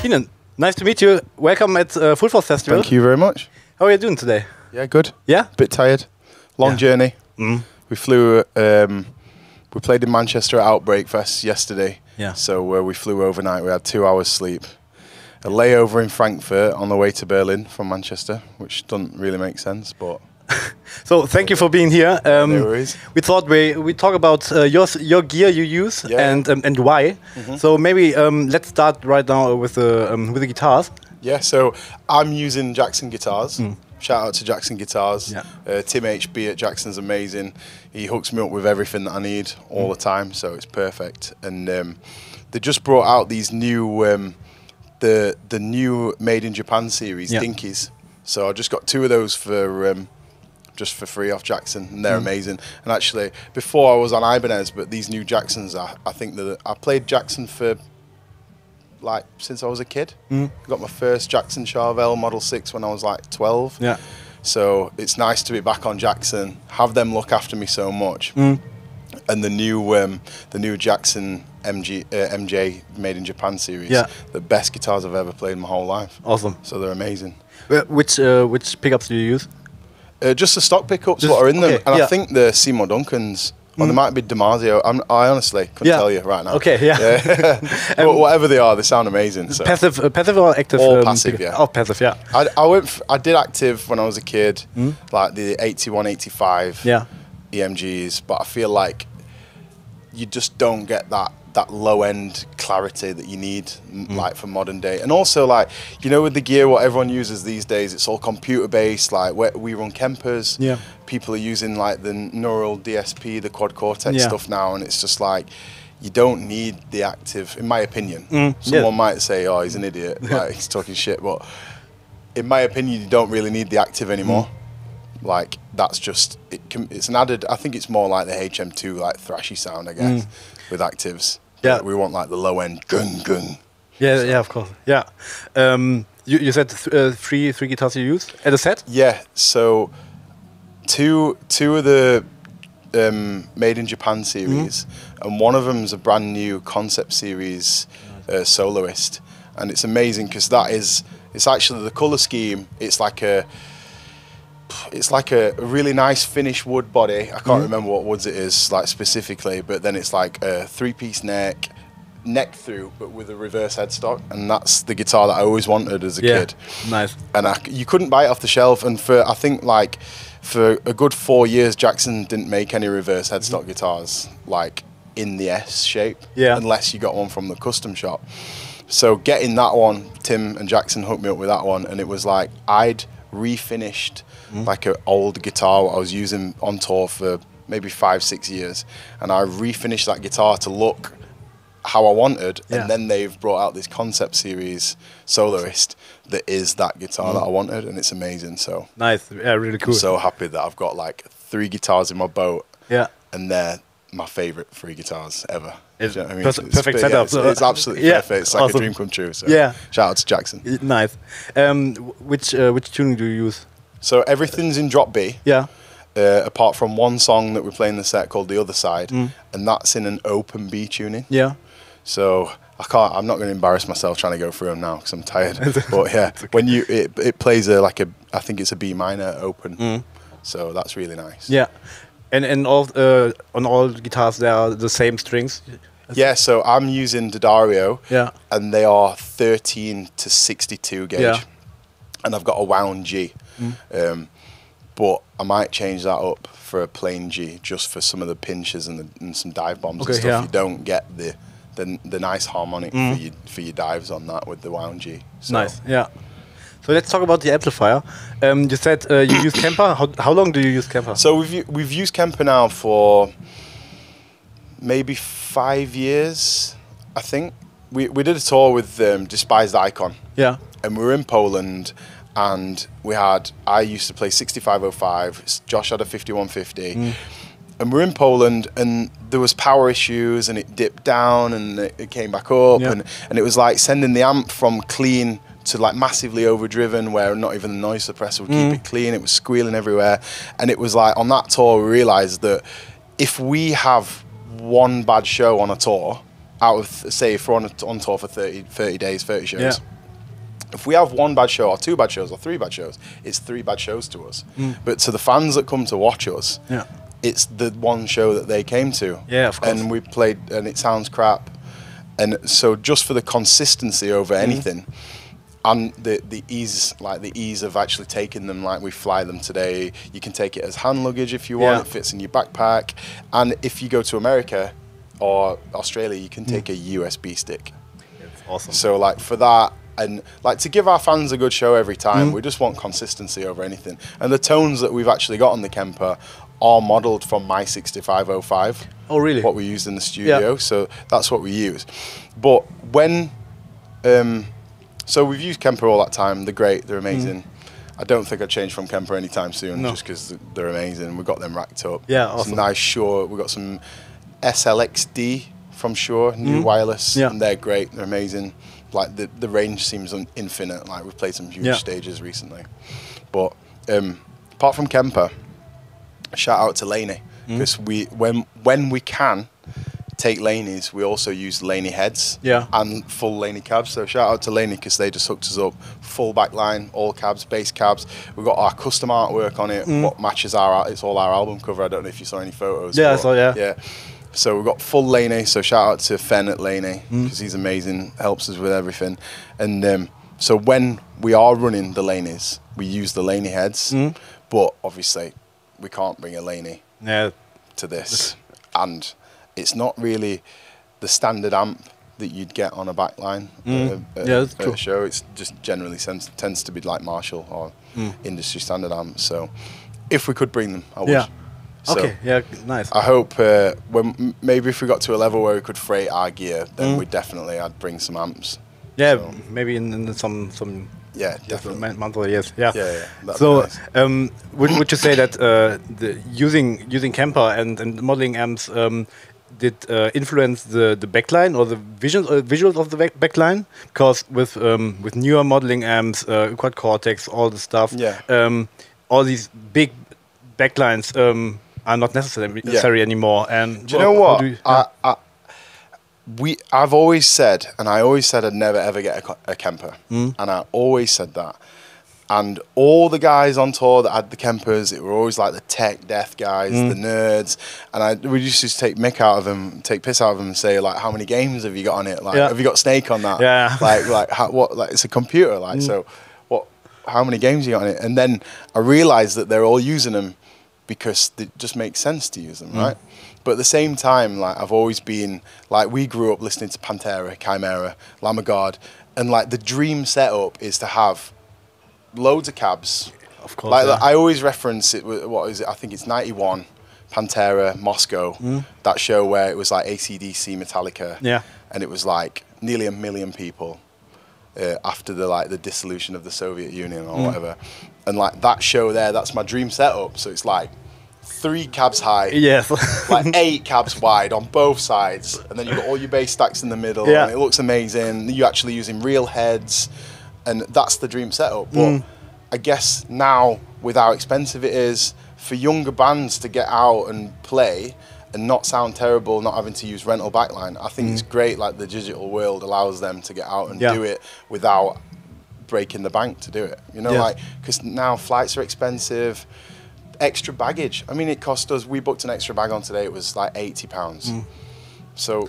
Keenan, nice to meet you. Welcome at Full Force Festival. Thank you very much. How are you doing today? Yeah, good. Yeah? Bit tired. Long journey. We flew, we played in Manchester at Outbreak Fest yesterday. Yeah. So we flew overnight. We had 2 hours sleep. A layover in Frankfurt on the way to Berlin from Manchester, which doesn't really make sense, but... So thank you for being here. No worries. We thought we talk about your gear you use and why. So maybe let's start right now with the guitars. Yeah, so I'm using Jackson guitars. Shout out to Jackson Guitars. Yeah. Tim HB at Jackson's amazing. He hooks me up with everything that I need all the time, so it's perfect. And they just brought out these new, the new Made in Japan series, Dinkies. So I just got 2 of those for just for free off Jackson, and they're amazing. And actually, before I was on Ibanez, but these new Jacksons, I think that I played Jackson for like since I was a kid. I got my first Jackson Charvel Model 6 when I was like 12. Yeah. So it's nice to be back on Jackson, have them look after me so much. And the new Jackson MJ Made in Japan series, the best guitars I've ever played in my whole life. Awesome. So they're amazing. Which pickups do you use? Just the stock pickups, what are in them. And I think the Seymour Duncans, or they might be Damasio. I honestly couldn't tell you right now. Okay, yeah. But whatever they are, they sound amazing. So. Passive or active? All passive, yeah. Oh, passive, yeah. I did active when I was a kid, like the 81, 85 EMGs, but I feel like you just don't get that low end clarity that you need like for modern day. And also, like, you know, with the gear what everyone uses these days, it's all computer based. Like we run Kempers, people are using like the neural DSP, the quad cortex stuff now, and it's just like you don't need the active, in my opinion. Someone might say, oh, he's an idiot, like he's talking shit, but in my opinion you don't really need the active anymore. Like that's just it's an added, I think it's more like the HM2 like thrashy sound, I guess, with actives. Yeah, we want like the low end gung gung. Yeah, of course. Yeah. You said three guitars you use at a set? Yeah. So two of the Made in Japan series, and one of them is a brand new concept series soloist, and it's amazing because it's actually the color scheme. It's like a really nice finished wood body. I can't remember what woods it is like specifically, but then it's like a 3-piece neck through, but with a reverse headstock, and that's the guitar that I always wanted as a kid. Nice. And you couldn't buy it off the shelf, and I think for a good 4 years, Jackson didn't make any reverse headstock guitars like in the S shape, unless you got one from the custom shop. So getting that one, Tim and Jackson hooked me up with that one, and it was like I'd refinished like an old guitar I was using on tour for maybe 5-6 years, and I refinished that guitar to look how I wanted, and then they've brought out this concept series soloist that is that guitar that I wanted, and it's amazing. So nice. Yeah, really cool. I'm so happy that I've got like 3 guitars in my boat, and they're my favorite 3 guitars ever. It's, you know what I mean? Perfect setup. It's absolutely perfect. It's like a dream come true. So shout out to Jackson. Nice. Which tuning do you use? So everything's in drop B. Yeah. Apart from one song that we play in the set called The Other Side, and that's in an open B tuning. Yeah. So I'm not going to embarrass myself trying to go through them now because I'm tired. But yeah, when it plays I think it's a B minor open. So that's really nice. Yeah. And all on all guitars they are the same strings. Yeah, so I'm using D'Addario, and they are 13 to 62 gauge, and I've got a wound G, but I might change that up for a plain G just for some of the pinches and some dive bombs and stuff. You don't get the nice harmonic for your dives on that with the wound G. So. Nice, yeah. So let's talk about the amplifier. You said you use Kemper. How long do you use Kemper? So we've used Kemper now for maybe 5 years, I think. We did a tour with Despised Icon. Yeah. And we were in Poland, and I used to play 6505. Josh had a 5150. And we're in Poland, and there was power issues, and it dipped down, and it came back up, and it was like sending the amp from clean to like massively overdriven, where not even the noise suppressor would keep it clean. It was squealing everywhere, and it was like on that tour we realized that if we have one bad show on a tour, out of say if we're on tour for 30 days, 30 shows, if we have one bad show or two bad shows or three bad shows, it's three bad shows to us. But to the fans that come to watch us, it's the one show that they came to. Yeah, of course. And we played, and it sounds crap. And so just for the consistency over anything, and the ease of actually taking them, like we fly them today. You can take it as hand luggage if you want. It fits in your backpack. And if you go to America or Australia, you can take a USB stick. That's awesome. So like for that, and like to give our fans a good show every time, we just want consistency over anything. And the tones that we've actually got on the Kemper are modelled from my 6505. Oh, really? What we used in the studio. So that's what we use. But when, so we've used Kemper all that time. They're great. They're amazing. I don't think I'd change from Kemper anytime soon, just because they're amazing. We've got them racked up. Yeah, awesome. Some nice Shure. We've got some SLXD from Shure, new wireless, and they're great. They're amazing. Like the range seems infinite. Like we've played some huge stages recently. But apart from Kemper, shout out to Laney, because when we can take Laney's, we also use Laney heads and full Laney cabs. So shout out to Laney, because they just hooked us up full back line, all cabs, bass cabs. We've got our custom artwork on it, what matches it's all our album cover. I don't know if you saw any photos. Yeah, I saw, yeah. So we've got full Laney, so shout out to Fen at Laney, because he's amazing, helps us with everything. And so when we are running the Laneys, we use the Laney heads, but obviously we can't bring a Laney to this. And it's not really the standard amp that you'd get on a backline at a show. It's just generally tends to be like Marshall or industry standard amps. So if we could bring them, I would. Yeah. So okay, yeah, nice. I hope maybe if we got to a level where we could freight our gear, then I'd bring some amps. Yeah, so. Maybe in some definitely months or years. Yeah. So nice. Would you say that using Kemper and modeling amps did influence the backline or the visuals of the backline? Because with newer modeling amps, Quad Cortex, all the stuff, all these big backlines are not necessary anymore. And do you know what? I've always said, and I always said I'd never ever get a Kemper, and I always said that. And all the guys on tour that had the Kempers, it were always like the tech death guys, the nerds, and we used to take piss out of them, and say like, how many games have you got on it? Like, have you got Snake on that? Yeah. Like it's a computer, like so. How many games you got on it? And then I realized that they're all using them because it just makes sense to use them, right? But at the same time, like I've always been like, we grew up listening to Pantera, Chimera, Lamb of God, and like the dream setup is to have loads of cabs. Of course. Like I always reference it. What is it? I think it's '91, Pantera, Moscow. That show where it was like AC/DC, Metallica. Yeah. And it was like nearly 1 million people. After the dissolution of the Soviet Union or whatever, and like that show there, that's my dream setup. So it's like 3 cabs high, like 8 cabs wide on both sides, and then you've got all your bass stacks in the middle, and it looks amazing. You're actually using real heads, and that's the dream setup. But I guess now, with how expensive it is for younger bands to get out and play and not sound terrible, not having to use rental backline, I think it's great. Like the digital world allows them to get out and do it without breaking the bank to do it. You know, like because now flights are expensive, extra baggage. I mean, it cost us. We booked an extra bag on today. It was like £80. So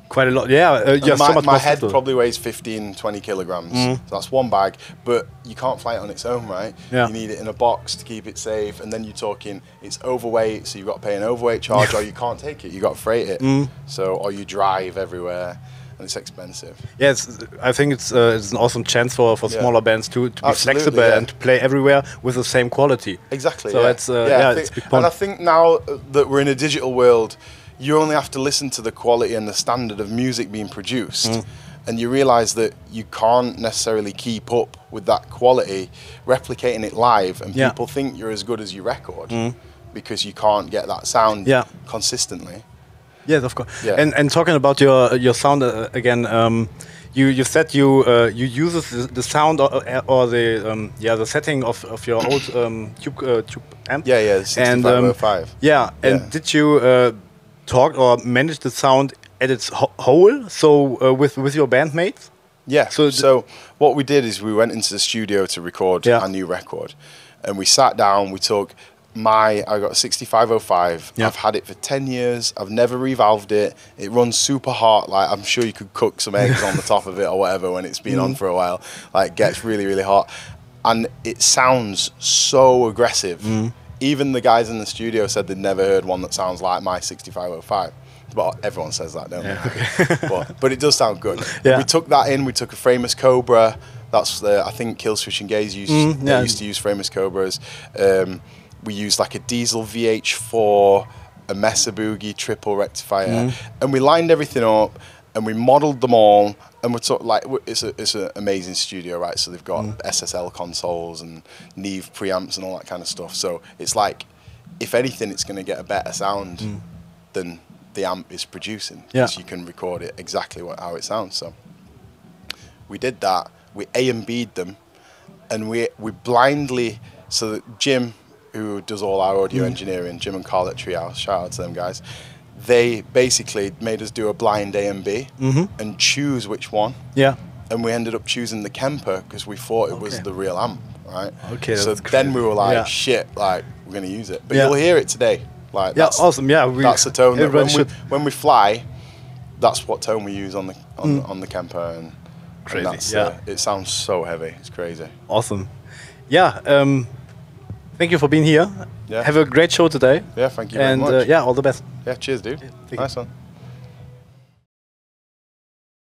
quite a lot. Yeah, my head probably weighs 15-20 kilograms. So that's one bag, but you can't fly it on its own, right? You need it in a box to keep it safe, and then you're talking it's overweight, so you've got to pay an overweight charge, or you can't take it, you got to freight it. So, or you drive everywhere, and it's expensive. Yes, I think it's an awesome chance for smaller bands to be flexible and to play everywhere with the same quality. Exactly. So it's it's a big point. And I think now that we're in a digital world, you only have to listen to the quality and the standard of music being produced, and you realize that you can't necessarily keep up with that quality, replicating it live, and people think you're as good as your record because you can't get that sound consistently. Yes, of course. And talking about your sound again, you said you use the sound or the setting of your old tube amp. Yeah, the 6505. And did you talk or manage the sound at its whole, so with your bandmates? Yeah. So what we did is we went into the studio to record our new record, and we sat down. We took I got a 6505. I've had it for 10 years. I've never revalved it. It runs super hot. Like, I'm sure you could cook some eggs on the top of it or whatever when it's been on for a while. Like, it gets really, really hot. And it sounds so aggressive. Even the guys in the studio said they'd never heard one that sounds like my 6505. But everyone says that, don't they? But it does sound good. We took that in. We took a Framus Cobra. That's I think Killswitch and Gaze used to use Framus Cobras. We used like a diesel VH4, a Mesa Boogie triple rectifier, and we lined everything up and we modelled them all. And we're it's an amazing studio, right? So they've got SSL consoles and Neve preamps and all that kind of stuff. So it's like, if anything, it's going to get a better sound than the amp is producing, because you can record it exactly how it sounds. So we did that. We A and B'd them, and we blindly. So that Jim, who does all our audio engineering, Jim and Carl at Treehouse, shout out to them guys, they basically made us do a blind A and B and choose which one. Yeah. And we ended up choosing the Kemper because we thought it was the real amp, right? Okay. So then we were like, shit, like, we're going to use it. But you'll hear it today. Like, that's awesome. Yeah, that's the tone. That when we fly, that's what tone we use on the Kemper. And crazy. And that's, it sounds so heavy. It's crazy. Awesome. Yeah. Thank you for being here. Yeah. Have a great show today. Yeah, thank you very much. And all the best. Yeah, cheers, dude. Nice one.